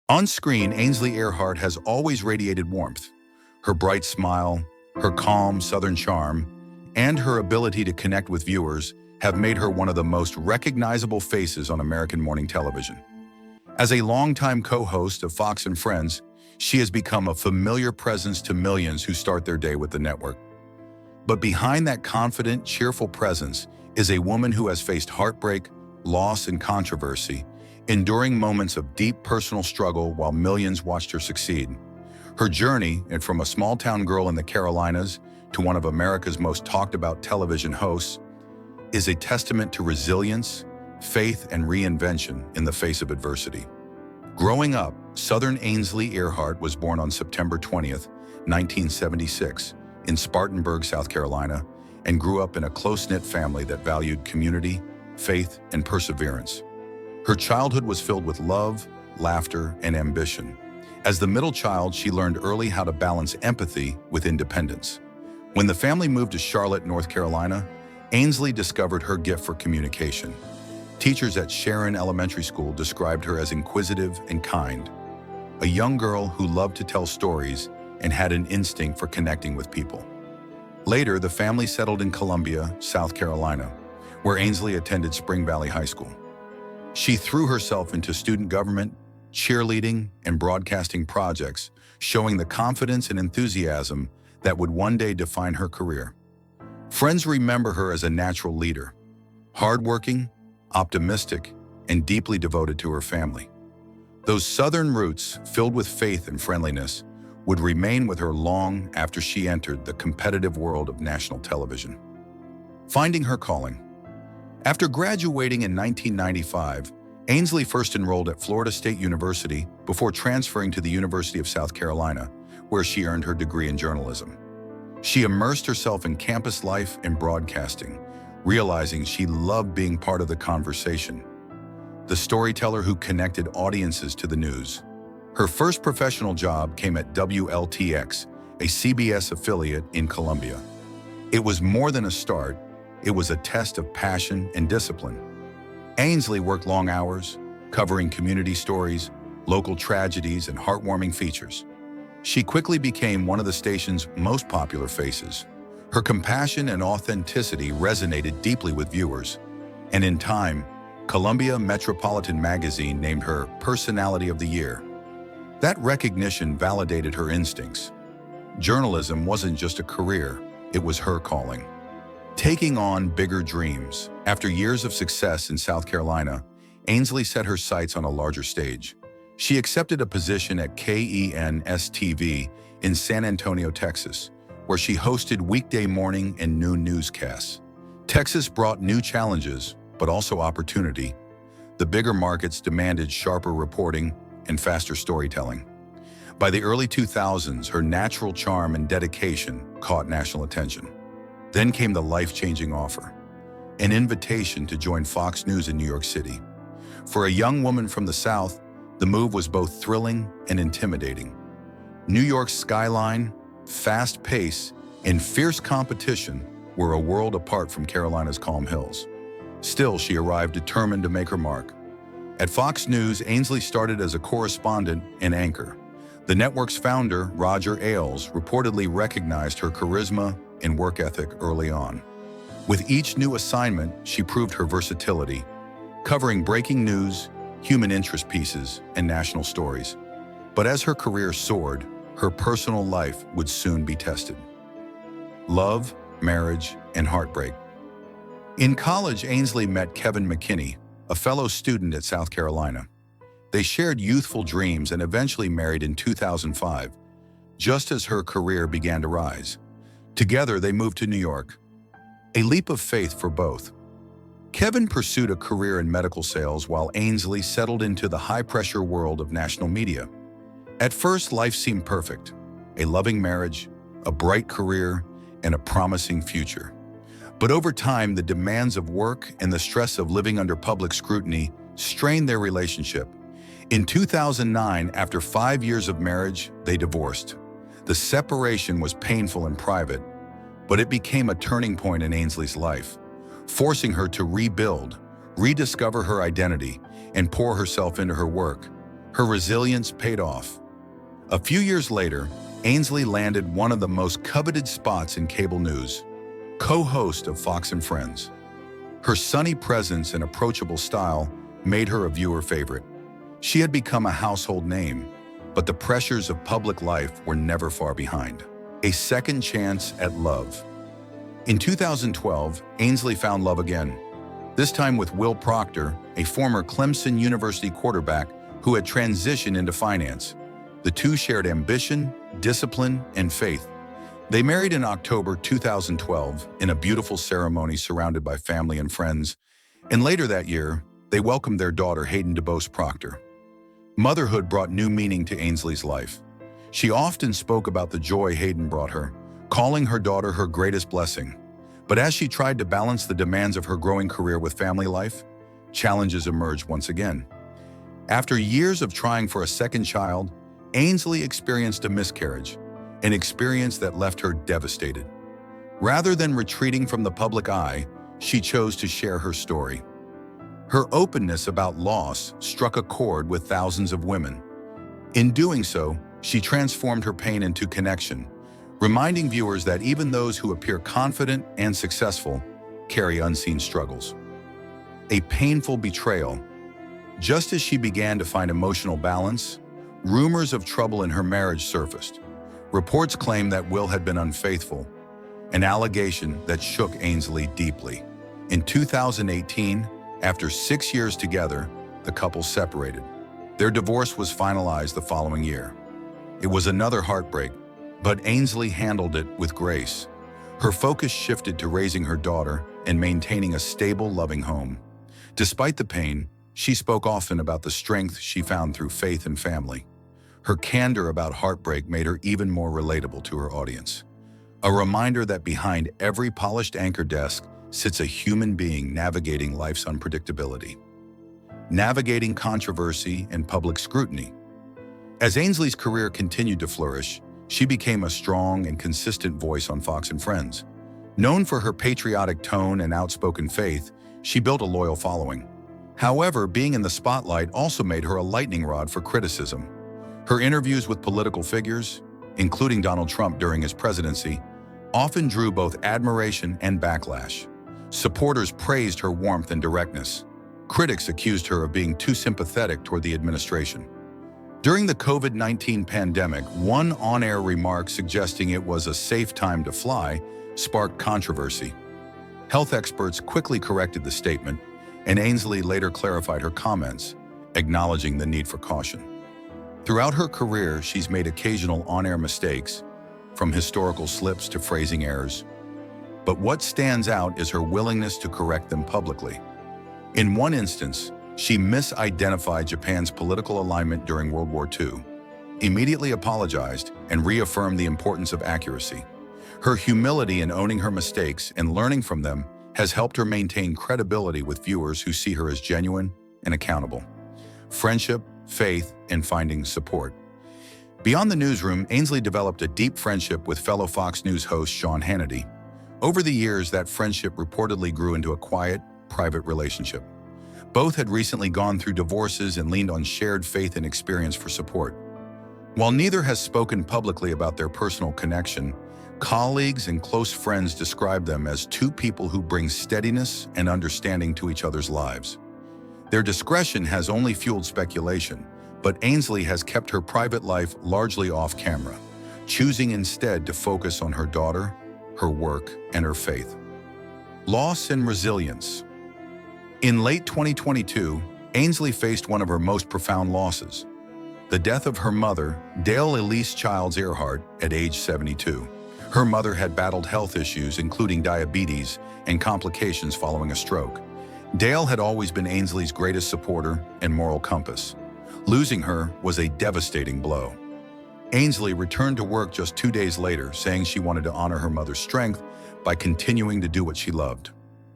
On screen, Ainsley Earhardt has always radiated warmth. Her bright smile, her calm Southern charm, and her ability to connect with viewers have made her one of the most recognizable faces on American morning television. As a longtime co-host of Fox and Friends, she has become a familiar presence to millions who start their day with the network. But behind that confident, cheerful presence is a woman who has faced heartbreak, loss, and controversy, enduring moments of deep personal struggle while millions watched her succeed. Her journey, and from a small-town girl in the Carolinas to one of America's most talked-about television hosts, is a testament to resilience, faith, and reinvention in the face of adversity. Growing up, Southern Ainsley Earhardt was born on September 20th, 1976, in Spartanburg, South Carolina, and grew up in a close-knit family that valued community, faith, and perseverance. Her childhood was filled with love, laughter, and ambition. As the middle child, she learned early how to balance empathy with independence. When the family moved to Charlotte, North Carolina, Ainsley discovered her gift for communication. Teachers at Sharon Elementary School described her as inquisitive and kind, a young girl who loved to tell stories and had an instinct for connecting with people. Later, the family settled in Columbia, South Carolina, where Ainsley attended Spring Valley High School. She threw herself into student government, cheerleading, and broadcasting projects, showing the confidence and enthusiasm that would one day define her career. Friends remember her as a natural leader, hardworking, optimistic, and deeply devoted to her family. Those Southern roots, filled with faith and friendliness, would remain with her long after she entered the competitive world of national television. Finding her calling. After graduating in 1995, Ainsley first enrolled at Florida State University before transferring to the University of South Carolina, where she earned her degree in journalism. She immersed herself in campus life and broadcasting, realizing she loved being part of the conversation, the storyteller who connected audiences to the news. Her first professional job came at WLTX, a CBS affiliate in Columbia. It was more than a start, it was a test of passion and discipline. Ainsley worked long hours, covering community stories, local tragedies, and heartwarming features. She quickly became one of the station's most popular faces. Her compassion and authenticity resonated deeply with viewers, and in time, Columbia Metropolitan Magazine named her Personality of the Year. That recognition validated her instincts. Journalism wasn't just a career, it was her calling. Taking on bigger dreams. After years of success in South Carolina, Ainsley set her sights on a larger stage. She accepted a position at KENS-TV in San Antonio, Texas, where she hosted weekday morning and noon newscasts. Texas brought new challenges, but also opportunity. The bigger markets demanded sharper reporting and faster storytelling. By the early 2000s, her natural charm and dedication caught national attention. Then came the life-changing offer, an invitation to join Fox News in New York City. For a young woman from the South, the move was both thrilling and intimidating. New York's skyline, fast pace, and fierce competition were a world apart from Carolina's calm hills. Still, she arrived determined to make her mark. At Fox News, Ainsley started as a correspondent and anchor. The network's founder, Roger Ailes, reportedly recognized her charisma and work ethic early on. With each new assignment, she proved her versatility, covering breaking news, human interest pieces, and national stories. But as her career soared, her personal life would soon be tested. Love, marriage, and heartbreak. In college, Ainsley met Kevin McKinney, a fellow student at South Carolina. They shared youthful dreams and eventually married in 2005, just as her career began to rise. Together, they moved to New York. A leap of faith for both. Kevin pursued a career in medical sales while Ainsley settled into the high-pressure world of national media. At first, life seemed perfect. A loving marriage, a bright career, and a promising future. But over time, the demands of work and the stress of living under public scrutiny strained their relationship. In 2009, after 5 years of marriage, they divorced. The separation was painful and private, but it became a turning point in Ainsley's life, forcing her to rebuild, rediscover her identity, and pour herself into her work. Her resilience paid off. A few years later, Ainsley landed one of the most coveted spots in cable news, co-host of Fox and Friends. Her sunny presence and approachable style made her a viewer favorite. She had become a household name, but the pressures of public life were never far behind. A second chance at love. In 2012, Ainsley found love again, this time with Will Proctor, a former Clemson University quarterback who had transitioned into finance. The two shared ambition, discipline, and faith. They married in October 2012 in a beautiful ceremony surrounded by family and friends, and later that year, they welcomed their daughter Hayden DeBose Proctor. Motherhood brought new meaning to Ainsley's life. She often spoke about the joy Hayden brought her, calling her daughter her greatest blessing. But as she tried to balance the demands of her growing career with family life, challenges emerged once again. After years of trying for a second child, Ainsley experienced a miscarriage, an experience that left her devastated. Rather than retreating from the public eye, she chose to share her story. Her openness about loss struck a chord with thousands of women. In doing so, she transformed her pain into connection, reminding viewers that even those who appear confident and successful carry unseen struggles. A painful betrayal. Just as she began to find emotional balance, rumors of trouble in her marriage surfaced. Reports claimed that Will had been unfaithful, an allegation that shook Ainsley deeply. In 2018, after 6 years together, the couple separated. Their divorce was finalized the following year. It was another heartbreak, but Ainsley handled it with grace. Her focus shifted to raising her daughter and maintaining a stable, loving home. Despite the pain, she spoke often about the strength she found through faith and family. Her candor about heartbreak made her even more relatable to her audience. A reminder that behind every polished anchor desk sits a human being navigating life's unpredictability. Navigating controversy and public scrutiny. As Ainsley's career continued to flourish, she became a strong and consistent voice on Fox and Friends. Known for her patriotic tone and outspoken faith, she built a loyal following. However, being in the spotlight also made her a lightning rod for criticism. Her interviews with political figures, including Donald Trump during his presidency, often drew both admiration and backlash. Supporters praised her warmth and directness. Critics accused her of being too sympathetic toward the administration. During the COVID-19 pandemic, one on-air remark suggesting it was a safe time to fly sparked controversy. Health experts quickly corrected the statement, and Ainsley later clarified her comments, acknowledging the need for caution. Throughout her career, she's made occasional on-air mistakes, from historical slips to phrasing errors. But what stands out is her willingness to correct them publicly. In one instance, she misidentified Japan's political alignment during World War II, immediately apologized, and reaffirmed the importance of accuracy. Her humility in owning her mistakes and learning from them has helped her maintain credibility with viewers who see her as genuine and accountable. Friendship, faith, and finding support. Beyond the newsroom, Ainsley developed a deep friendship with fellow Fox News host Sean Hannity. Over the years, that friendship reportedly grew into a quiet, private relationship. Both had recently gone through divorces and leaned on shared faith and experience for support. While neither has spoken publicly about their personal connection, colleagues and close friends describe them as two people who bring steadiness and understanding to each other's lives. Their discretion has only fueled speculation, but Ainsley has kept her private life largely off camera, choosing instead to focus on her daughter, her work, and her faith. Loss and resilience. In late 2022, Ainsley faced one of her most profound losses: the death of her mother, Dale Elise Childs Earhardt, at age 72. Her mother had battled health issues, including diabetes and complications following a stroke. Dale had always been Ainsley's greatest supporter and moral compass. Losing her was a devastating blow. Ainsley returned to work just 2 days later, saying she wanted to honor her mother's strength by continuing to do what she loved.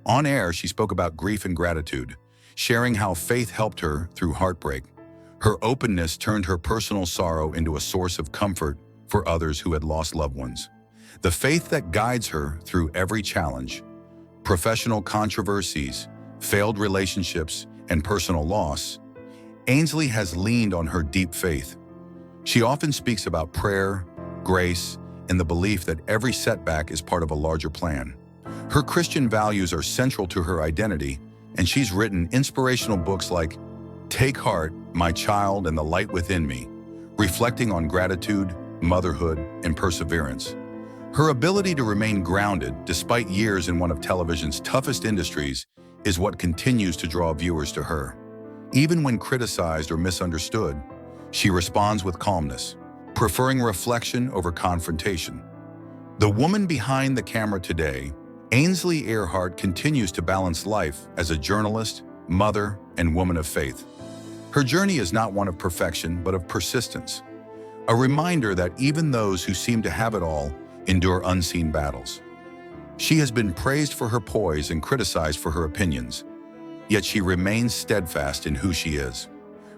On air, she spoke about grief and gratitude, sharing how faith helped her through heartbreak. Her openness turned her personal sorrow into a source of comfort for others who had lost loved ones. The faith that guides her through every challenge, professional controversies, failed relationships, and personal loss, Ainsley has leaned on her deep faith. She often speaks about prayer, grace, and the belief that every setback is part of a larger plan. Her Christian values are central to her identity, and she's written inspirational books like Take Heart, My Child, and the Light Within Me, reflecting on gratitude, motherhood, and perseverance. Her ability to remain grounded despite years in one of television's toughest industries is what continues to draw viewers to her. Even when criticized or misunderstood, she responds with calmness, preferring reflection over confrontation. The woman behind the camera today, Ainsley Earhardt, continues to balance life as a journalist, mother, and woman of faith. Her journey is not one of perfection, but of persistence, a reminder that even those who seem to have it all endure unseen battles. She has been praised for her poise and criticized for her opinions, yet she remains steadfast in who she is.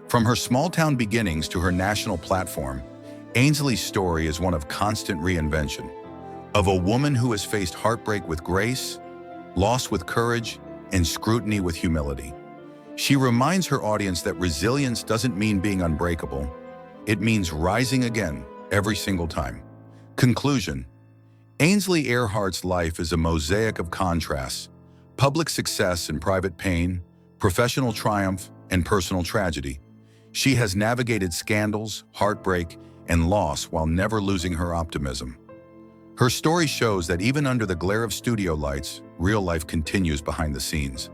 From her small-town beginnings to her national platform, Ainsley's story is one of constant reinvention, of a woman who has faced heartbreak with grace, loss with courage, and scrutiny with humility. She reminds her audience that resilience doesn't mean being unbreakable. It means rising again every single time. Conclusion: Ainsley Earhardt's life is a mosaic of contrasts: public success and private pain, professional triumph and personal tragedy. She has navigated scandals, heartbreak, and loss while never losing her optimism. Her story shows that even under the glare of studio lights, real life continues behind the scenes,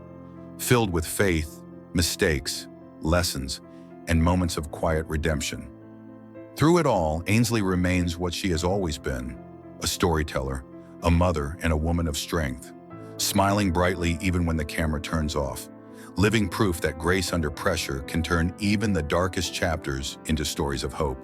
filled with faith, mistakes, lessons, and moments of quiet redemption. Through it all, Ainsley remains what she has always been: a storyteller, a mother, and a woman of strength, smiling brightly even when the camera turns off, living proof that grace under pressure can turn even the darkest chapters into stories of hope.